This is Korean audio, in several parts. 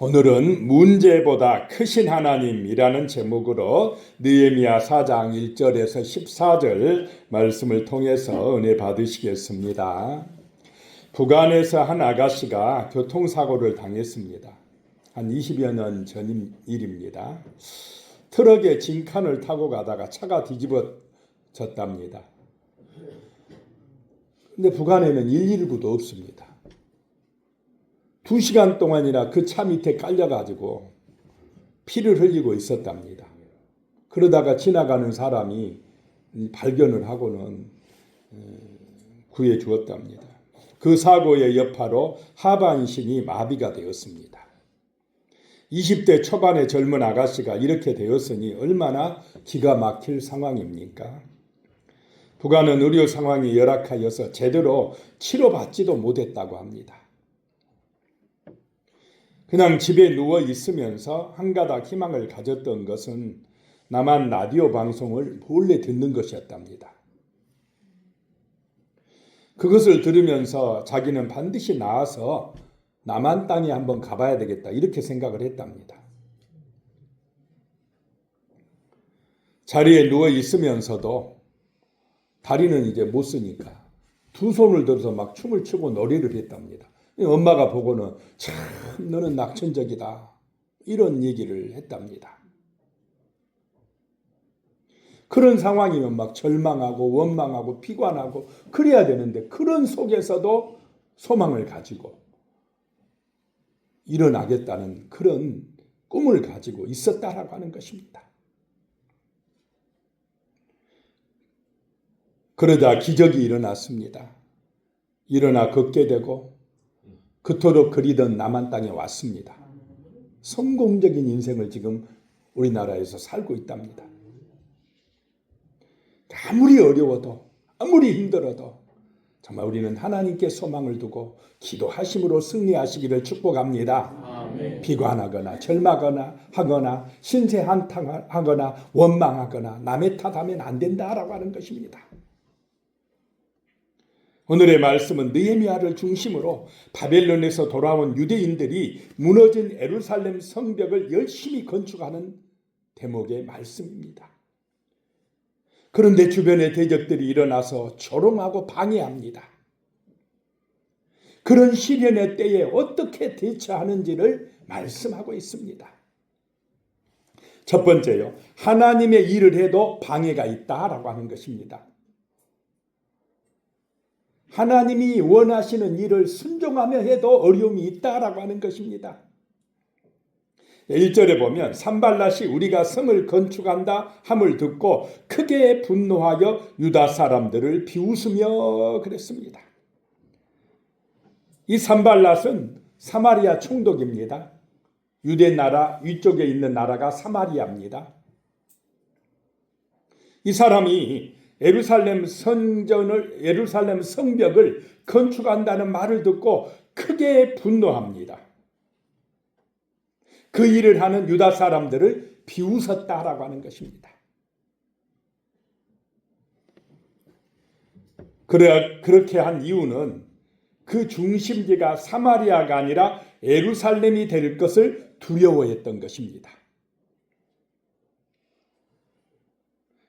오늘은 문제보다 크신 하나님이라는 제목으로 느헤미야 4장 1절에서 14절 말씀을 통해서 은혜 받으시겠습니다. 북한에서 한 아가씨가 교통사고를 당했습니다. 한 20여 년 전 일입니다. 트럭에 진칸을 타고 가다가 차가 뒤집어졌답니다. 근데 북한에는 119도 없습니다. 2시간 동안이나 그 차 밑에 깔려가지고 피를 흘리고 있었답니다. 그러다가 지나가는 사람이 발견을 하고는 구해 주었답니다. 그 사고의 여파로 하반신이 마비가 되었습니다. 20대 초반의 젊은 아가씨가 이렇게 되었으니 얼마나 기가 막힐 상황입니까? 북한은 의료 상황이 열악하여서 제대로 치료받지도 못했다고 합니다. 그냥 집에 누워 있으면서 한 가닥 희망을 가졌던 것은 남한 라디오 방송을 몰래 듣는 것이었답니다. 그것을 들으면서 자기는 반드시 나아서 남한 땅에 한번 가봐야 되겠다 이렇게 생각을 했답니다. 자리에 누워 있으면서도 다리는 이제 못 쓰니까 두 손을 들어서 막 춤을 추고 노래를 했답니다. 엄마가 보고는 참 너는 낙천적이다 이런 얘기를 했답니다. 그런 상황이면 막 절망하고 원망하고 피관하고 그래야 되는데 그런 속에서도 소망을 가지고 일어나겠다는 그런 꿈을 가지고 있었다라고 하는 것입니다. 그러다 기적이 일어났습니다. 일어나 걷게 되고 그토록 그리던 남한 땅에 왔습니다. 성공적인 인생을 지금 우리나라에서 살고 있답니다. 아무리 어려워도 아무리 힘들어도 정말 우리는 하나님께 소망을 두고 기도하심으로 승리하시기를 축복합니다. 아멘. 비관하거나 절망하거나 신세 한탄하거나 원망하거나 남의 탓하면 안 된다라고 하는 것입니다. 오늘의 말씀은 느헤미야를 중심으로 바벨론에서 돌아온 유대인들이 무너진 예루살렘 성벽을 열심히 건축하는 대목의 말씀입니다. 그런데 주변의 대적들이 일어나서 조롱하고 방해합니다. 그런 시련의 때에 어떻게 대처하는지를 말씀하고 있습니다. 첫 번째요, 하나님의 일을 해도 방해가 있다라고 하는 것입니다. 하나님이 원하시는 일을 순종하며 해도 어려움이 있다라고 하는 것입니다. 1절에 보면 산발랏이 우리가 성을 건축한다 함을 듣고 크게 분노하여 유다 사람들을 비웃으며 그랬습니다. 이 산발랏은 사마리아 총독입니다. 유대 나라 위쪽에 있는 나라가 사마리아입니다. 이 사람이 예루살렘 성벽을 건축한다는 말을 듣고 크게 분노합니다. 그 일을 하는 유다 사람들을 비웃었다라고 하는 것입니다. 그렇게 한 이유는 그 중심지가 사마리아가 아니라 예루살렘이 될 것을 두려워했던 것입니다.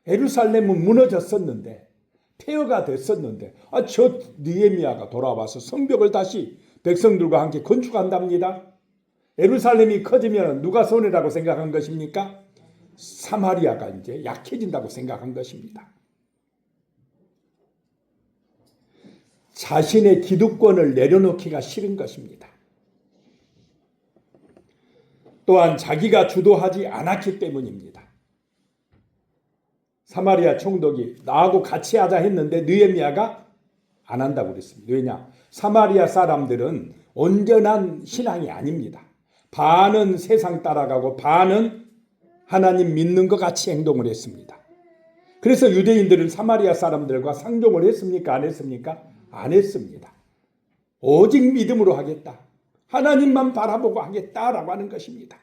예루살렘은 무너졌었는데 폐허가 됐었는데 저 느헤미야가 돌아와서 성벽을 다시 백성들과 함께 건축한답니다. 예루살렘이 커지면 누가 손해라고 생각한 것입니까? 사마리아가 이제 약해진다고 생각한 것입니다. 자신의 기득권을 내려놓기가 싫은 것입니다. 또한 자기가 주도하지 않았기 때문입니다. 사마리아 총독이 나하고 같이 하자 했는데 느헤미야가 안 한다고 그랬습니다. 왜냐? 사마리아 사람들은 온전한 신앙이 아닙니다. 반은 세상 따라가고 반은 하나님 믿는 것 같이 행동을 했습니다. 그래서 유대인들은 사마리아 사람들과 상종을 했습니까? 안 했습니까? 안 했습니다. 오직 믿음으로 하겠다. 하나님만 바라보고 하겠다라고 하는 것입니다.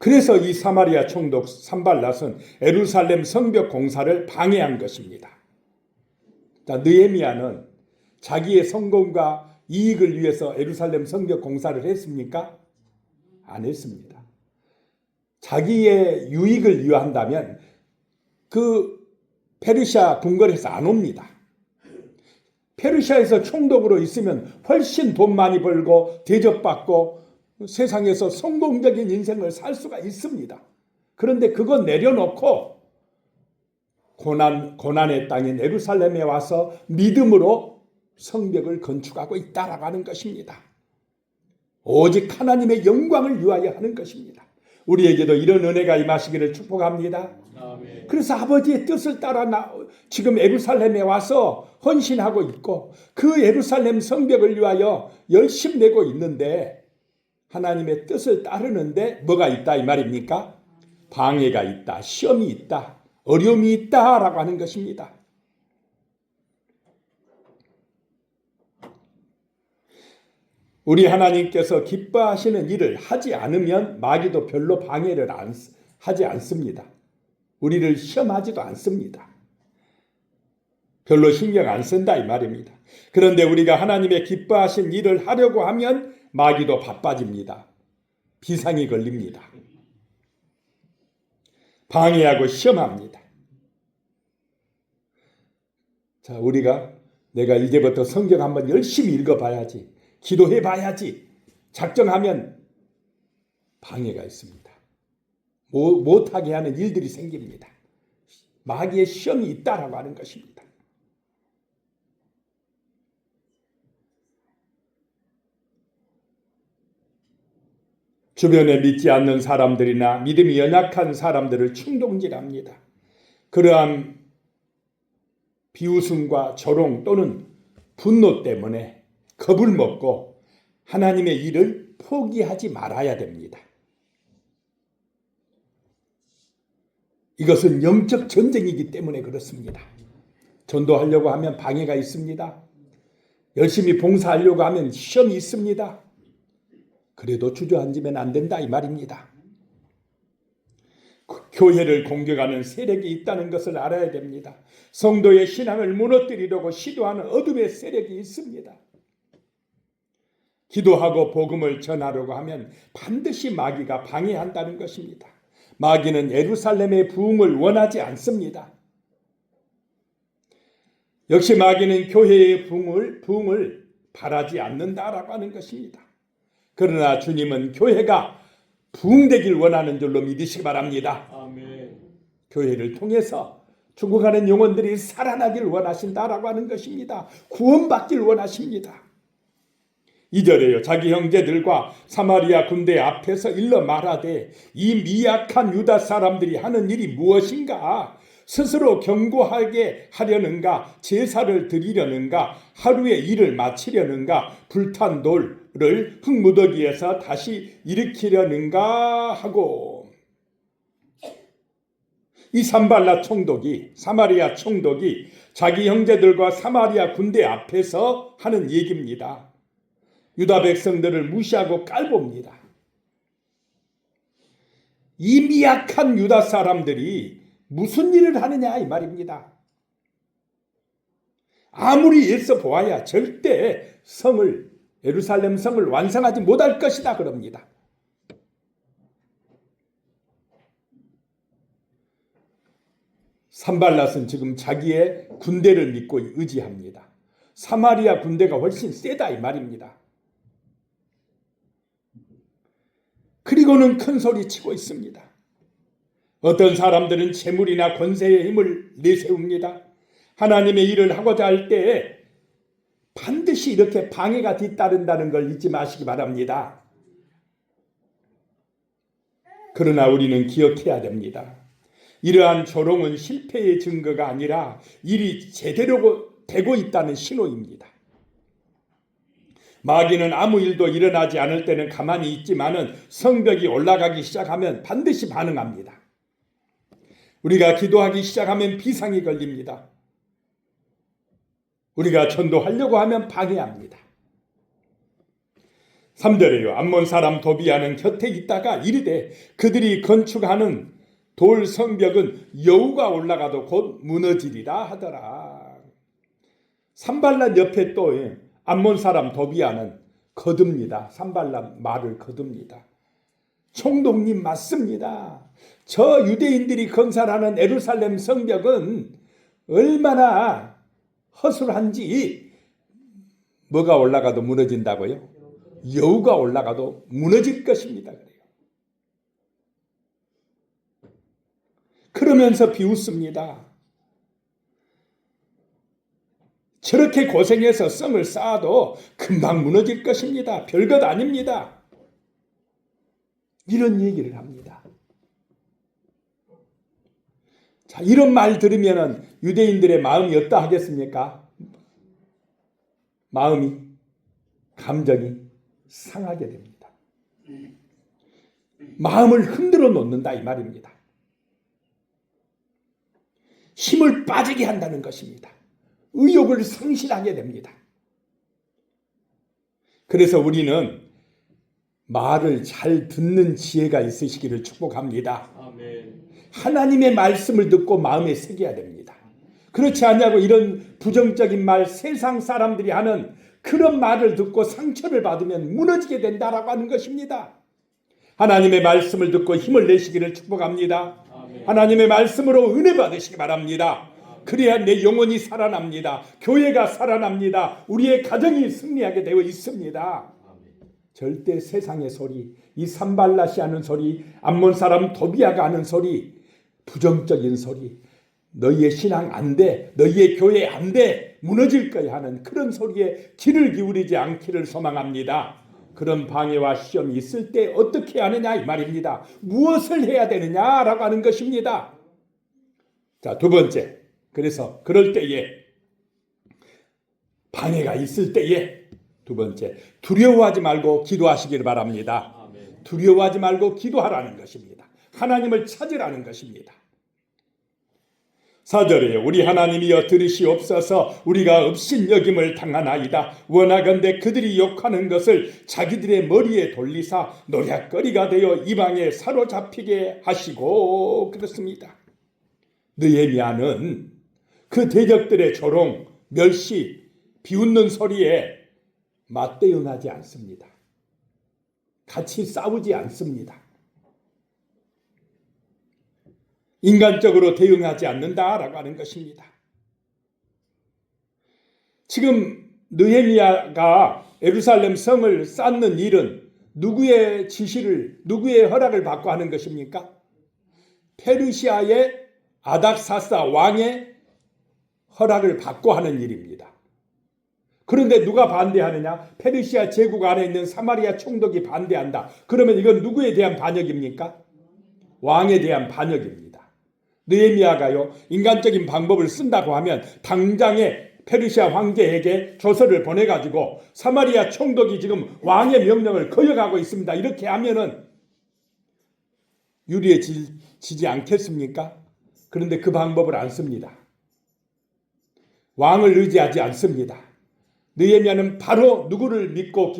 그래서 이 사마리아 총독 산발랏은 예루살렘 성벽 공사를 방해한 것입니다. 느헤미야는 자기의 성공과 이익을 위해서 예루살렘 성벽 공사를 했습니까? 안 했습니다. 자기의 유익을 위한다면 그 페르시아 궁궐에서 안 옵니다. 페르시아에서 총독으로 있으면 훨씬 돈 많이 벌고 대접받고 세상에서 성공적인 인생을 살 수가 있습니다. 그런데 그거 내려놓고 고난의 땅인 예루살렘에 와서 믿음으로 성벽을 건축하고 있다라고 하는 것입니다. 오직 하나님의 영광을 위하여 하는 것입니다. 우리에게도 이런 은혜가 임하시기를 축복합니다. 아멘. 그래서 아버지의 뜻을 따라 지금 예루살렘에 와서 헌신하고 있고 그 예루살렘 성벽을 위하여 열심 내고 있는데 하나님의 뜻을 따르는데 뭐가 있다 이 말입니까? 방해가 있다, 시험이 있다, 어려움이 있다라고 하는 것입니다. 우리 하나님께서 기뻐하시는 일을 하지 않으면 마귀도 별로 방해를 하지 않습니다. 우리를 시험하지도 않습니다. 별로 신경 안 쓴다 이 말입니다. 그런데 우리가 하나님의 기뻐하신 일을 하려고 하면 마귀도 바빠집니다. 비상이 걸립니다. 방해하고 시험합니다. 자, 우리가 내가 이제부터 성경 한번 열심히 읽어봐야지, 기도해봐야지 작정하면 방해가 있습니다. 못하게 하는 일들이 생깁니다. 마귀의 시험이 있다라고 하는 것입니다. 주변에 믿지 않는 사람들이나 믿음이 연약한 사람들을 충동질합니다. 그러한 비웃음과 조롱 또는 분노 때문에 겁을 먹고 하나님의 일을 포기하지 말아야 됩니다. 이것은 영적 전쟁이기 때문에 그렇습니다. 전도하려고 하면 방해가 있습니다. 열심히 봉사하려고 하면 시험이 있습니다. 그래도 주저앉으면 안 된다 이 말입니다. 교회를 공격하는 세력이 있다는 것을 알아야 됩니다. 성도의 신앙을 무너뜨리려고 시도하는 어둠의 세력이 있습니다. 기도하고 복음을 전하려고 하면 반드시 마귀가 방해한다는 것입니다. 마귀는 예루살렘의 부흥을 원하지 않습니다. 역시 마귀는 교회의 부흥을 바라지 않는다라고 하는 것입니다. 그러나 주님은 교회가 부흥되길 원하는 줄로 믿으시기 바랍니다. 아멘. 교회를 통해서 죽어가는 영혼들이 살아나길 원하신다라고 하는 것입니다. 구원받길 원하십니다. 2절에요. 자기 형제들과 사마리아 군대 앞에서 일러 말하되 이 미약한 유다 사람들이 하는 일이 무엇인가? 스스로 경고하게 하려는가? 제사를 드리려는가? 하루의 일을 마치려는가? 불탄 돌을 흙무더기에서 다시 일으키려는가 하고, 이 산발라 총독이, 사마리아 총독이 자기 형제들과 사마리아 군대 앞에서 하는 얘기입니다. 유다 백성들을 무시하고 깔봅니다. 이 미약한 유다 사람들이 무슨 일을 하느냐 이 말입니다. 아무리 애써 보아야 절대 예루살렘 성을 완성하지 못할 것이다 그럽니다. 산발랏은 지금 자기의 군대를 믿고 의지합니다. 사마리아 군대가 훨씬 세다 이 말입니다. 그리고는 큰 소리 치고 있습니다. 어떤 사람들은 재물이나 권세의 힘을 내세웁니다. 하나님의 일을 하고자 할 때에 반드시 이렇게 방해가 뒤따른다는 걸 잊지 마시기 바랍니다. 그러나 우리는 기억해야 됩니다. 이러한 조롱은 실패의 증거가 아니라 일이 제대로 되고 있다는 신호입니다. 마귀는 아무 일도 일어나지 않을 때는 가만히 있지만은 성벽이 올라가기 시작하면 반드시 반응합니다. 우리가 기도하기 시작하면 비상이 걸립니다. 우리가 전도하려고 하면 방해합니다. 3절에요. 암몬 사람 도비아는 곁에 있다가 이르되 그들이 건축하는 돌 성벽은 여우가 올라가도 곧 무너지리라 하더라. 산발랏 옆에 또 암몬 사람 도비아는 거듭니다. 산발람 말을 거듭니다. 총독님 맞습니다. 저 유대인들이 건설하는 예루살렘 성벽은 얼마나 허술한지 뭐가 올라가도 무너진다고요? 여우가 올라가도 무너질 것입니다. 그래요. 그러면서 비웃습니다. 저렇게 고생해서 성을 쌓아도 금방 무너질 것입니다. 별것 아닙니다. 이런 얘기를 합니다. 자, 이런 말 들으면 유대인들의 마음이 어떠 하겠습니까? 마음이, 감정이 상하게 됩니다. 마음을 흔들어 놓는다 이 말입니다. 힘을 빠지게 한다는 것입니다. 의욕을 상실하게 됩니다. 그래서 우리는 말을 잘 듣는 지혜가 있으시기를 축복합니다. 아멘. 하나님의 말씀을 듣고 마음에 새겨야 됩니다. 그렇지 않냐고 이런 부정적인 말, 세상 사람들이 하는 그런 말을 듣고 상처를 받으면 무너지게 된다라고 하는 것입니다. 하나님의 말씀을 듣고 힘을 내시기를 축복합니다. 아멘. 하나님의 말씀으로 은혜 받으시기 바랍니다. 그래야 내 영혼이 살아납니다. 교회가 살아납니다. 우리의 가정이 승리하게 되어 있습니다. 절대 세상의 소리, 이 산발랏이 하는 소리, 암몬 사람 도비아가 하는 소리, 부정적인 소리, 너희의 신앙 안 돼, 너희의 교회 안 돼, 무너질 거야 하는 그런 소리에 귀를 기울이지 않기를 소망합니다. 그런 방해와 시험이 있을 때 어떻게 하느냐 이 말입니다. 무엇을 해야 되느냐라고 하는 것입니다. 자, 두 번째, 그래서 그럴 때에 방해가 있을 때에 두 번째, 두려워하지 말고 기도하시기를 바랍니다. 아멘. 두려워하지 말고 기도하라는 것입니다. 하나님을 찾으라는 것입니다. 4절에 우리 하나님이여 들으시옵소서. 우리가 업신여김을 당하나이다. 원하건대 그들이 욕하는 것을 자기들의 머리에 돌리사 노략거리가 되어 이방에 사로잡히게 하시고. 그렇습니다. 느헤미야는 그 대적들의 조롱, 멸시, 비웃는 소리에 맞대응하지 않습니다. 같이 싸우지 않습니다. 인간적으로 대응하지 않는다라고 하는 것입니다. 지금 느헤미야가 예루살렘 성을 쌓는 일은 누구의 지시를, 누구의 허락을 받고 하는 것입니까? 페르시아의 아닥사스다 왕의 허락을 받고 하는 일입니다. 그런데 누가 반대하느냐? 페르시아 제국 안에 있는 사마리아 총독이 반대한다. 그러면 이건 누구에 대한 반역입니까? 왕에 대한 반역입니다. 느헤미야가요, 인간적인 방법을 쓴다고 하면 당장에 페르시아 황제에게 조서를 보내가지고 사마리아 총독이 지금 왕의 명령을 거역하고 있습니다. 이렇게 하면은 유리해지지 않겠습니까? 그런데 그 방법을 안 씁니다. 왕을 의지하지 않습니다. 느헤미야는 바로 누구를 믿고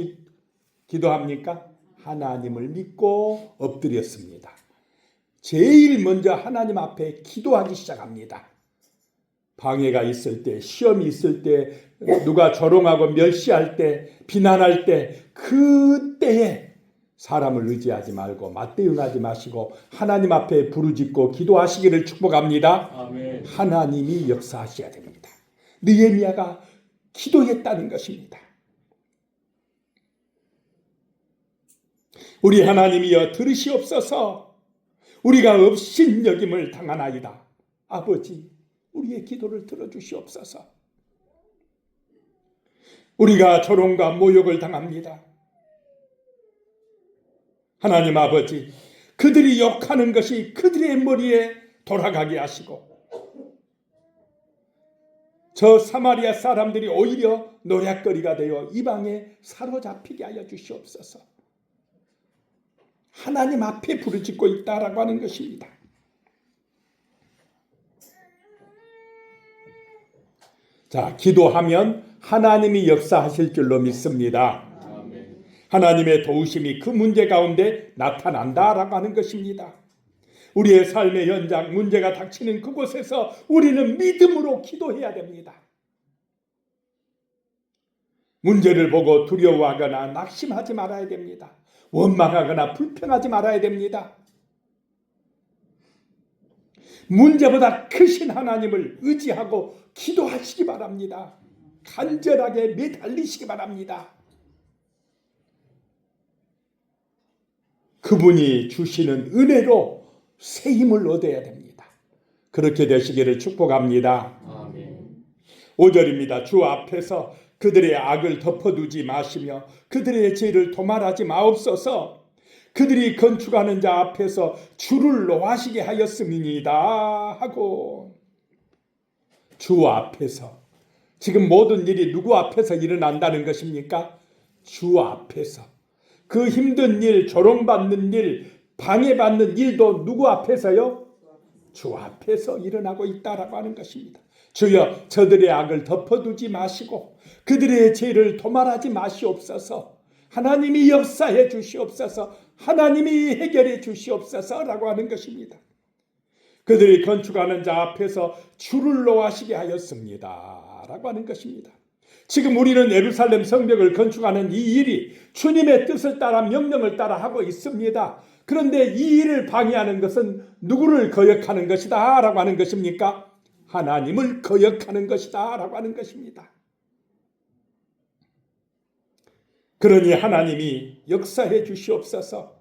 기도합니까? 하나님을 믿고 엎드렸습니다. 제일 먼저 하나님 앞에 기도하기 시작합니다. 방해가 있을 때, 시험이 있을 때, 누가 조롱하고 멸시할 때, 비난할 때, 그때에 사람을 의지하지 말고 맞대응하지 마시고 하나님 앞에 부르짖고 기도하시기를 축복합니다. 아멘. 하나님이 역사하셔야 됩니다. 느헤미야가 기도했다는 것입니다. 우리 하나님이여 들으시옵소서. 우리가 업신여김을 당하나이다. 아버지, 우리의 기도를 들어주시옵소서. 우리가 조롱과 모욕을 당합니다. 하나님 아버지, 그들이 욕하는 것이 그들의 머리에 돌아가게 하시고 저 사마리아 사람들이 오히려 노략거리가 되어 이방에 사로잡히게 하여 주시옵소서. 하나님 앞에 부르짖고 있다라고 하는 것입니다. 자, 기도하면 하나님이 역사하실 줄로 믿습니다. 아멘. 하나님의 도우심이 그 문제 가운데 나타난다라고 하는 것입니다. 우리의 삶의 현장, 문제가 닥치는 그곳에서 우리는 믿음으로 기도해야 됩니다. 문제를 보고 두려워하거나 낙심하지 말아야 됩니다. 원망하거나 불평하지 말아야 됩니다. 문제보다 크신 하나님을 의지하고 기도하시기 바랍니다. 간절하게 매달리시기 바랍니다. 그분이 주시는 은혜로 새 힘을 얻어야 됩니다. 그렇게 되시기를 축복합니다. 아멘. 5절입니다. 주 앞에서 그들의 악을 덮어두지 마시며 그들의 죄를 도말하지 마옵소서. 그들이 건축하는 자 앞에서 주를 노하시게 하였음이니이다 하고, 주 앞에서, 지금 모든 일이 누구 앞에서 일어난다는 것입니까? 주 앞에서. 그 힘든 일, 조롱받는 일, 방해받는 일도 누구 앞에서요? 주 앞에서 일어나고 있다라고 하는 것입니다. 주여, 저들의 악을 덮어두지 마시고 그들의 죄를 도말하지 마시옵소서. 하나님이 역사해 주시옵소서. 하나님이 해결해 주시옵소서라고 하는 것입니다. 그들이 건축하는 자 앞에서 주를 노하시게 하였습니다 라고 하는 것입니다. 지금 우리는 예루살렘 성벽을 건축하는 이 일이 주님의 뜻을 따라 명령을 따라 하고 있습니다. 그런데 이 일을 방해하는 것은 누구를 거역하는 것이다 라고 하는 것입니까? 하나님을 거역하는 것이다 라고 하는 것입니다. 그러니 하나님이 역사해 주시옵소서.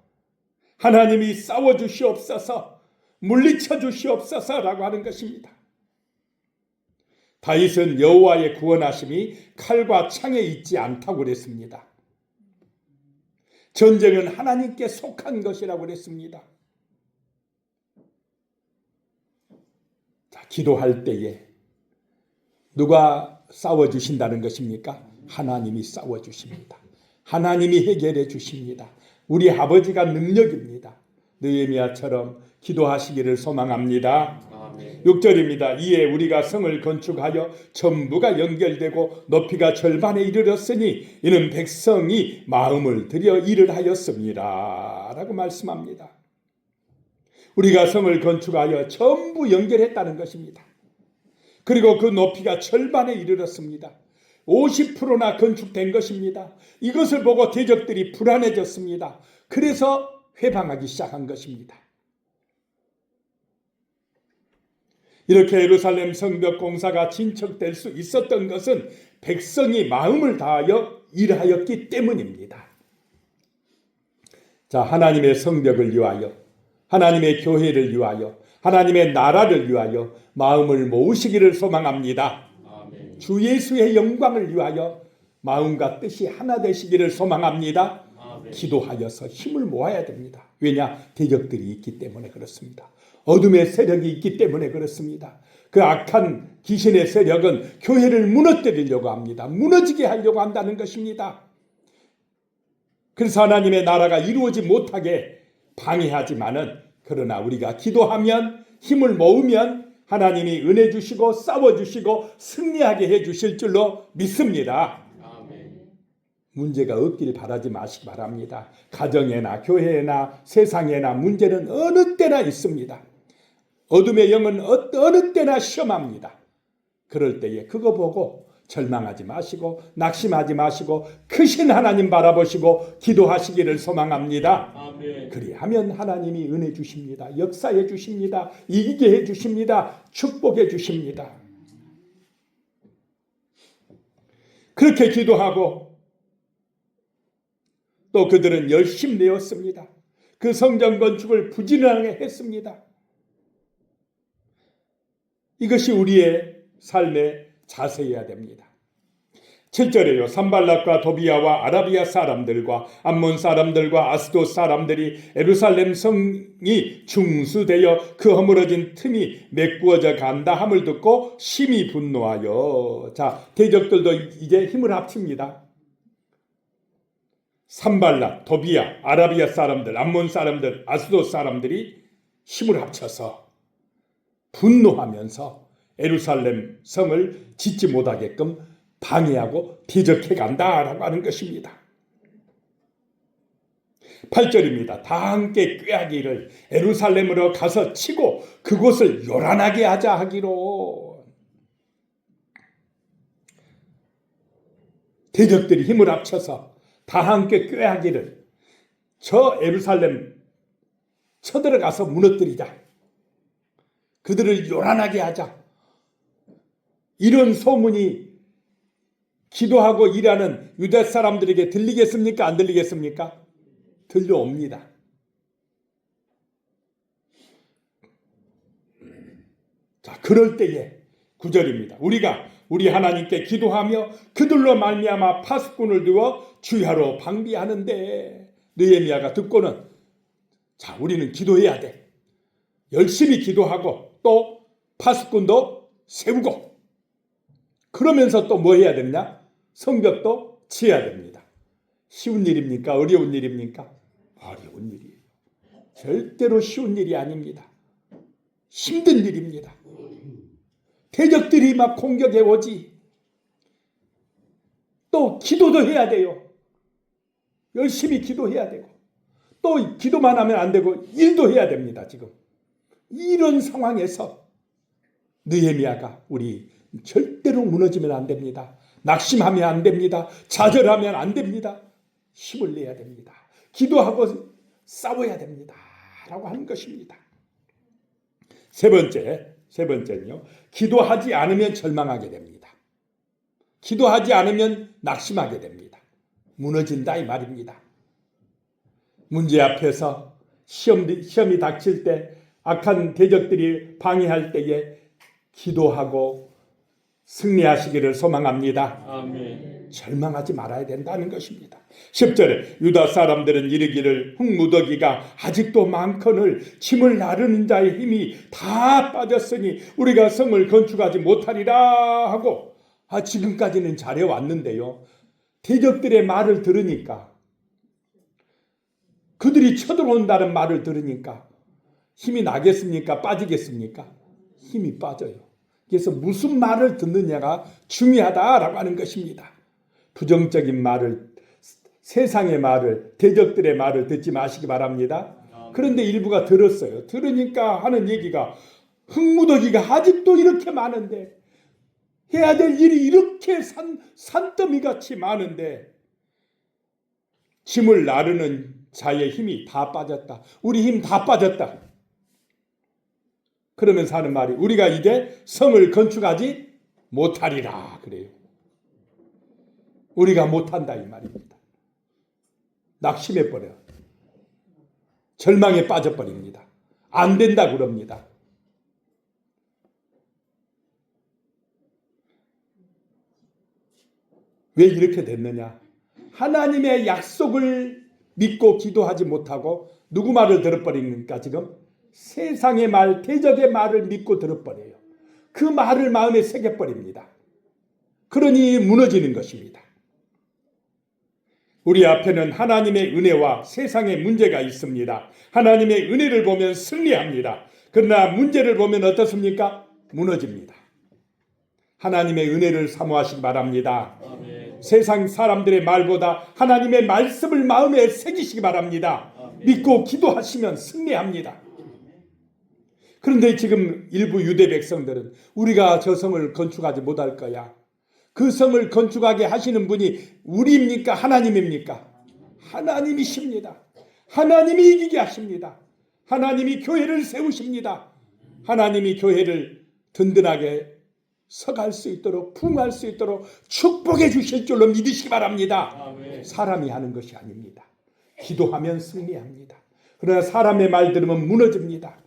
하나님이 싸워 주시옵소서. 물리쳐 주시옵소서라고 하는 것입니다. 다윗은 여호와의 구원하심이 칼과 창에 있지 않다고 그랬습니다. 전쟁은 하나님께 속한 것이라고 그랬습니다. 자, 기도할 때에 누가 싸워주신다는 것입니까? 하나님이 싸워주십니다. 하나님이 해결해 주십니다. 우리 아버지가 능력입니다. 느헤미야처럼 기도하시기를 소망합니다. 아멘. 6절입니다. 이에 우리가 성을 건축하여 전부가 연결되고 높이가 절반에 이르렀으니 이는 백성이 마음을 들여 일을 하였습니다 라고 말씀합니다. 우리가 성을 건축하여 전부 연결했다는 것입니다. 그리고 그 높이가 절반에 이르렀습니다. 50%나 건축된 것입니다. 이것을 보고 대적들이 불안해졌습니다. 그래서 회방하기 시작한 것입니다. 이렇게 예루살렘 성벽 공사가 진척될 수 있었던 것은 백성이 마음을 다하여 일하였기 때문입니다. 자, 하나님의 성벽을 위하여, 하나님의 교회를 위하여, 하나님의 나라를 위하여 마음을 모으시기를 소망합니다. 아멘. 주 예수의 영광을 위하여 마음과 뜻이 하나 되시기를 소망합니다. 아멘. 기도하여서 힘을 모아야 됩니다. 왜냐? 대적들이 있기 때문에 그렇습니다. 어둠의 세력이 있기 때문에 그렇습니다. 그 악한 귀신의 세력은 교회를 무너뜨리려고 합니다. 무너지게 하려고 한다는 것입니다. 그래서 하나님의 나라가 이루어지 못하게 방해하지만은, 그러나 우리가 기도하면, 힘을 모으면 하나님이 은혜 주시고 싸워주시고 승리하게 해주실 줄로 믿습니다. 아멘. 문제가 없길 바라지 마시기 바랍니다. 가정에나 교회나 세상에나 문제는 어느 때나 있습니다. 어둠의 영은 어느 때나 시험합니다. 그럴 때에 그거 보고 절망하지 마시고 낙심하지 마시고 크신 하나님 바라보시고 기도하시기를 소망합니다. 아멘. 그리하면 하나님이 은혜 주십니다. 역사해 주십니다. 이기게 해 주십니다. 축복해 주십니다. 그렇게 기도하고 또 그들은 열심히 내었습니다. 그 성전 건축을 부지런하게 했습니다. 이것이 우리의 삶의 자세여야 됩니다. 7절에요. 산발락과 도비아와 아라비아 사람들과 암몬 사람들과 아스돗 사람들이 예루살렘 성이 중수되어 그 허물어진 틈이 메꾸어져 간다 함을 듣고 심히 분노하여, 자, 대적들도 이제 힘을 합칩니다. 산발락, 도비아, 아라비아 사람들, 암몬 사람들, 아스돗 사람들이 힘을 합쳐서 분노하면서 예루살렘 성을 짓지 못하게끔 방해하고 대적해 간다라고 하는 것입니다. 8절입니다. 다 함께 꾀하기를 예루살렘으로 가서 치고 그곳을 요란하게 하자 하기로. 대적들이 힘을 합쳐서 다 함께 꾀하기를 저 예루살렘 쳐들어가서 무너뜨리자. 그들을 요란하게 하자. 이런 소문이 기도하고 일하는 유대 사람들에게 들리겠습니까? 안 들리겠습니까? 들려옵니다. 자, 그럴 때에 9절입니다. 우리가 우리 하나님께 기도하며 그들로 말미암아 파수꾼을 두어 주야로 방비하는데 느헤미야가 듣고는 자, 우리는 기도해야 돼. 열심히 기도하고 또 파수꾼도 세우고 그러면서 또 뭐 해야 되느냐? 성벽도 지어야 됩니다. 쉬운 일입니까? 어려운 일입니까? 어려운 일이에요. 절대로 쉬운 일이 아닙니다. 힘든 일입니다. 대적들이 막 공격해 오지. 또 기도도 해야 돼요. 열심히 기도해야 되고 또 기도만 하면 안 되고 일도 해야 됩니다. 지금 이런 상황에서 느헤미야가 우리 절대로 무너지면 안 됩니다. 낙심하면 안 됩니다. 좌절하면 안 됩니다. 힘을 내야 됩니다. 기도하고 싸워야 됩니다. 라고 하는 것입니다. 세 번째는요. 기도하지 않으면 절망하게 됩니다. 기도하지 않으면 낙심하게 됩니다. 무너진다 이 말입니다. 문제 앞에서 시험이 닥칠 때 악한 대적들이 방해할 때에 기도하고 승리하시기를 소망합니다. 아멘. 절망하지 말아야 된다는 것입니다. 10절에 유다 사람들은 이르기를 흙무더기가 아직도 많거늘 짐을 나르는 자의 힘이 다 빠졌으니 우리가 성을 건축하지 못하리라 하고 지금까지는 잘해왔는데요. 대적들의 말을 들으니까 그들이 쳐들어온다는 말을 들으니까 힘이 나겠습니까? 빠지겠습니까? 힘이 빠져요. 그래서 무슨 말을 듣느냐가 중요하다라고 하는 것입니다. 부정적인 말을, 세상의 말을, 대적들의 말을 듣지 마시기 바랍니다. 그런데 일부가 들었어요. 들으니까 하는 얘기가 흙무더기가 아직도 이렇게 많은데 해야 될 일이 이렇게 산더미같이 많은데 짐을 나르는 자의 힘이 다 빠졌다. 우리 힘 다 빠졌다. 그러면서 하는 말이 우리가 이제 성을 건축하지 못하리라 그래요. 우리가 못한다 이 말입니다. 낙심해버려. 절망에 빠져버립니다. 안 된다 그럽니다. 왜 이렇게 됐느냐? 하나님의 약속을 믿고 기도하지 못하고 누구 말을 들어버립니까 지금? 세상의 말, 대적의 말을 믿고 들어버려요. 그 말을 마음에 새겨버립니다. 그러니 무너지는 것입니다. 우리 앞에는 하나님의 은혜와 세상의 문제가 있습니다. 하나님의 은혜를 보면 승리합니다. 그러나 문제를 보면 어떻습니까? 무너집니다. 하나님의 은혜를 사모하시기 바랍니다. 아멘. 세상 사람들의 말보다 하나님의 말씀을 마음에 새기시기 바랍니다. 아멘. 믿고 기도하시면 승리합니다. 그런데 지금 일부 유대 백성들은 우리가 저 성을 건축하지 못할 거야. 그 성을 건축하게 하시는 분이 우리입니까? 하나님입니까? 하나님이십니다. 하나님이 이기게 하십니다. 하나님이 교회를 세우십니다. 하나님이 교회를 든든하게 서갈 수 있도록 부흥할 수 있도록 축복해 주실 줄로 믿으시기 바랍니다. 아멘. 사람이 하는 것이 아닙니다. 기도하면 승리합니다. 그러나 사람의 말 들으면 무너집니다.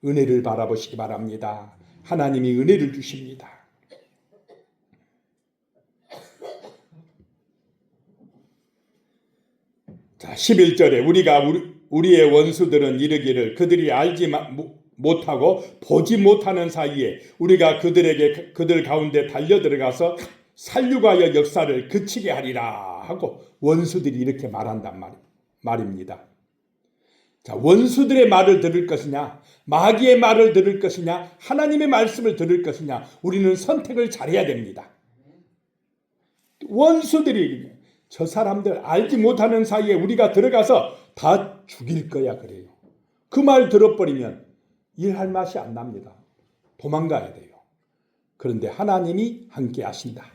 은혜를 바라보시기 바랍니다. 하나님이 은혜를 주십니다. 자, 11절에 우리의 원수들은 이르기를 그들이 알지 못하고 보지 못하는 사이에 우리가 그들 가운데 달려들어가서 살육하여 역사를 그치게 하리라 하고 원수들이 이렇게 말한단 말입니다. 자, 원수들의 말을 들을 것이냐, 마귀의 말을 들을 것이냐, 하나님의 말씀을 들을 것이냐, 우리는 선택을 잘해야 됩니다. 원수들이 저 사람들 알지 못하는 사이에 우리가 들어가서 다 죽일 거야 그래요. 그 말 들어버리면 일할 맛이 안 납니다. 도망가야 돼요. 그런데 하나님이 함께 하신다.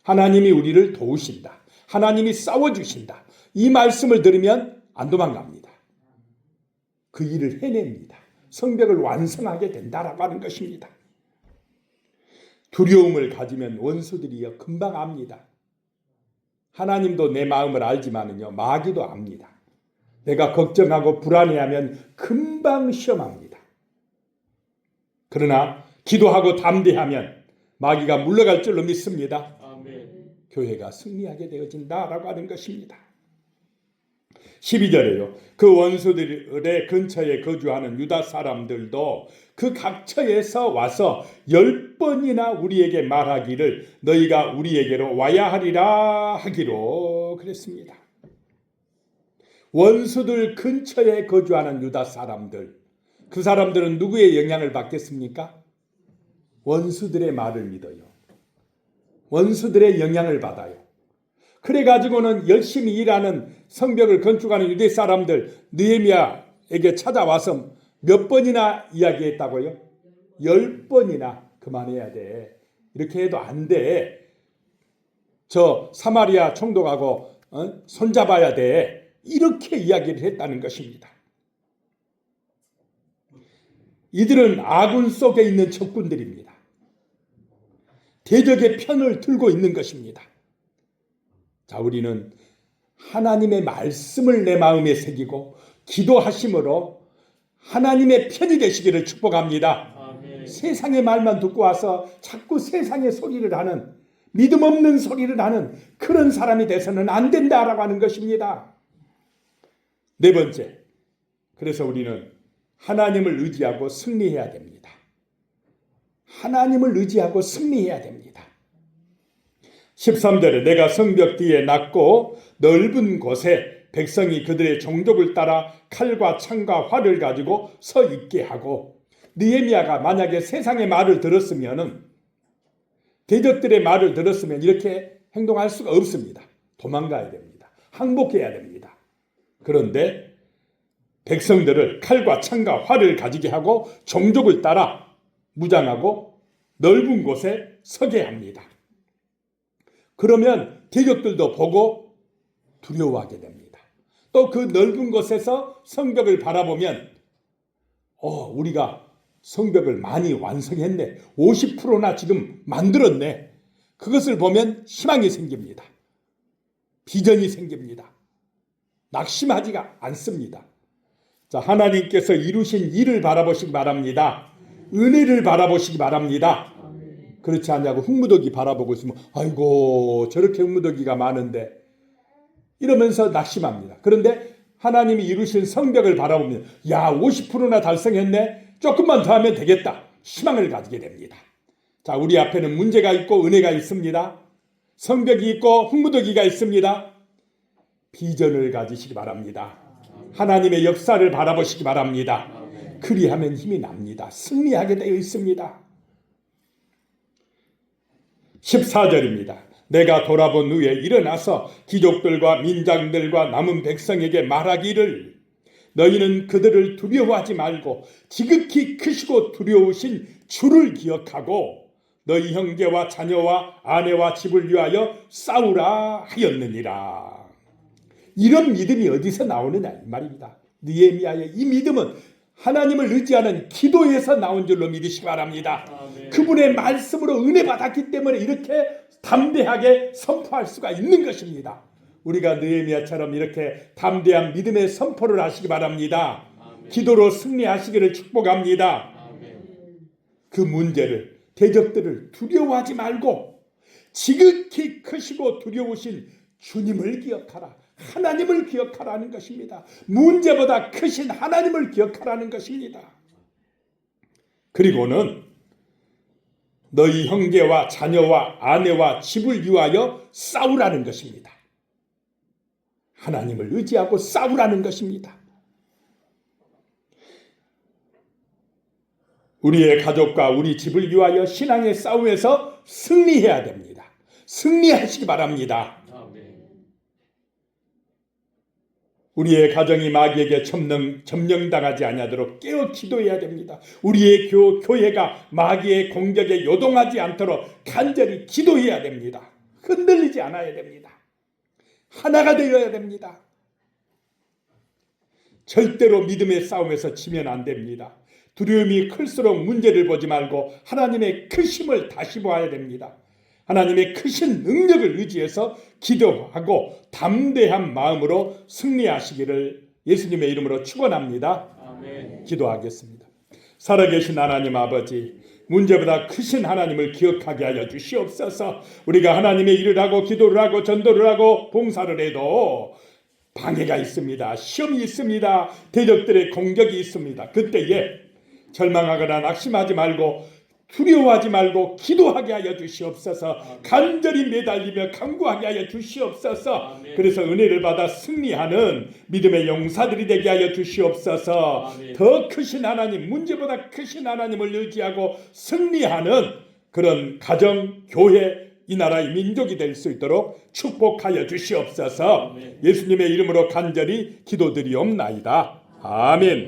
하나님이 우리를 도우신다. 하나님이 싸워주신다. 이 말씀을 들으면 안 도망갑니다. 그 일을 해냅니다. 성벽을 완성하게 된다라고 하는 것입니다. 두려움을 가지면 원수들이요 금방 압니다. 하나님도 내 마음을 알지만은요 마귀도 압니다. 내가 걱정하고 불안해하면 금방 시험합니다. 그러나 기도하고 담대하면 마귀가 물러갈 줄로 믿습니다. 아멘. 교회가 승리하게 되어진다라고 하는 것입니다. 12절에요. 그 원수들의 근처에 거주하는 유다 사람들도 그 각처에서 와서 10번이나 우리에게 말하기를 너희가 우리에게로 와야 하리라 하기로 그랬습니다. 원수들 근처에 거주하는 유다 사람들, 그 사람들은 누구의 영향을 받겠습니까? 원수들의 말을 믿어요. 원수들의 영향을 받아요. 그래가지고는 열심히 일하는 성벽을 건축하는 유대 사람들 느헤미야에게 찾아와서 몇 번이나 이야기했다고요? 10번이나 그만해야 돼. 이렇게 해도 안 돼. 저 사마리아 총독하고 손잡아야 돼. 이렇게 이야기를 했다는 것입니다. 이들은 아군 속에 있는 적군들입니다. 대적의 편을 들고 있는 것입니다. 자, 우리는 하나님의 말씀을 내 마음에 새기고 기도하심으로 하나님의 편이 되시기를 축복합니다. 아멘. 세상의 말만 듣고 와서 자꾸 세상의 소리를 하는, 믿음 없는 소리를 하는 그런 사람이 돼서는 안 된다라고 하는 것입니다. 네 번째, 그래서 우리는 하나님을 의지하고 승리해야 됩니다. 하나님을 의지하고 승리해야 됩니다. 13절에 내가 성벽 뒤에 낮고 넓은 곳에 백성이 그들의 종족을 따라 칼과 창과 활을 가지고 서 있게 하고, 느헤미야가 만약에 세상의 말을 들었으면은, 대적들의 말을 들었으면 이렇게 행동할 수가 없습니다. 도망가야 됩니다. 항복해야 됩니다. 그런데 백성들을 칼과 창과 활을 가지게 하고 종족을 따라 무장하고 넓은 곳에 서게 합니다. 그러면 대적들도 보고 두려워하게 됩니다. 또 그 넓은 곳에서 성벽을 바라보면 우리가 성벽을 많이 완성했네. 50%나 지금 만들었네. 그것을 보면 희망이 생깁니다. 비전이 생깁니다. 낙심하지가 않습니다. 자, 하나님께서 이루신 일을 바라보시기 바랍니다. 은혜를 바라보시기 바랍니다. 그렇지 않냐고 흙무더기 바라보고 있으면 아이고 저렇게 흙무더기가 많은데 이러면서 낙심합니다. 그런데 하나님이 이루신 성벽을 바라보면 야 50%나 달성했네. 조금만 더 하면 되겠다. 희망을 가지게 됩니다. 자, 우리 앞에는 문제가 있고 은혜가 있습니다. 성벽이 있고 흙무더기가 있습니다. 비전을 가지시기 바랍니다. 하나님의 역사를 바라보시기 바랍니다. 그리하면 힘이 납니다. 승리하게 되어 있습니다. 14절입니다. 내가 돌아본 후에 일어나서 귀족들과 민장들과 남은 백성에게 말하기를 너희는 그들을 두려워하지 말고 지극히 크시고 두려우신 주를 기억하고 너희 형제와 자녀와 아내와 집을 위하여 싸우라 하였느니라. 이런 믿음이 어디서 나오느냐 이 말입니다. 느헤미야의 이 믿음은 하나님을 의지하는 기도에서 나온 줄로 믿으시기 바랍니다. 아멘. 그분의 말씀으로 은혜 받았기 때문에 이렇게 담대하게 선포할 수가 있는 것입니다. 우리가 느헤미야처럼 이렇게 담대한 믿음의 선포를 하시기 바랍니다. 아멘. 기도로 승리하시기를 축복합니다. 아멘. 그 문제를, 대적들을 두려워하지 말고 지극히 크시고 두려우신 주님을 기억하라. 하나님을 기억하라는 것입니다. 문제보다 크신 하나님을 기억하라는 것입니다. 그리고는 너희 형제와 자녀와 아내와 집을 위하여 싸우라는 것입니다. 하나님을 의지하고 싸우라는 것입니다. 우리의 가족과 우리 집을 위하여 신앙의 싸움에서 승리해야 됩니다. 승리하시기 바랍니다. 우리의 가정이 마귀에게 점령당하지 아니하도록 깨어 기도해야 됩니다. 우리의 교회가 마귀의 공격에 요동하지 않도록 간절히 기도해야 됩니다. 흔들리지 않아야 됩니다. 하나가 되어야 됩니다. 절대로 믿음의 싸움에서 지면 안 됩니다. 두려움이 클수록 문제를 보지 말고 하나님의 크심을 다시 보아야 됩니다. 하나님의 크신 능력을 의지해서 기도하고 담대한 마음으로 승리하시기를 예수님의 이름으로 축원합니다. 아멘. 기도하겠습니다. 살아계신 하나님 아버지, 문제보다 크신 하나님을 기억하게 하여 주시옵소서. 우리가 하나님의 일을 하고 기도를 하고 전도를 하고 봉사를 해도 방해가 있습니다. 시험이 있습니다. 대적들의 공격이 있습니다. 그때에 절망하거나 낙심하지 말고 두려워하지 말고 기도하게 하여 주시옵소서. 간절히 매달리며 간구하게 하여 주시옵소서. 아멘. 그래서 은혜를 받아 승리하는 믿음의 용사들이 되게 하여 주시옵소서. 아멘. 더 크신 하나님, 문제보다 크신 하나님을 의지하고 승리하는 그런 가정, 교회, 이 나라의 민족이 될 수 있도록 축복하여 주시옵소서. 아멘. 예수님의 이름으로 간절히 기도드리옵나이다. 아멘.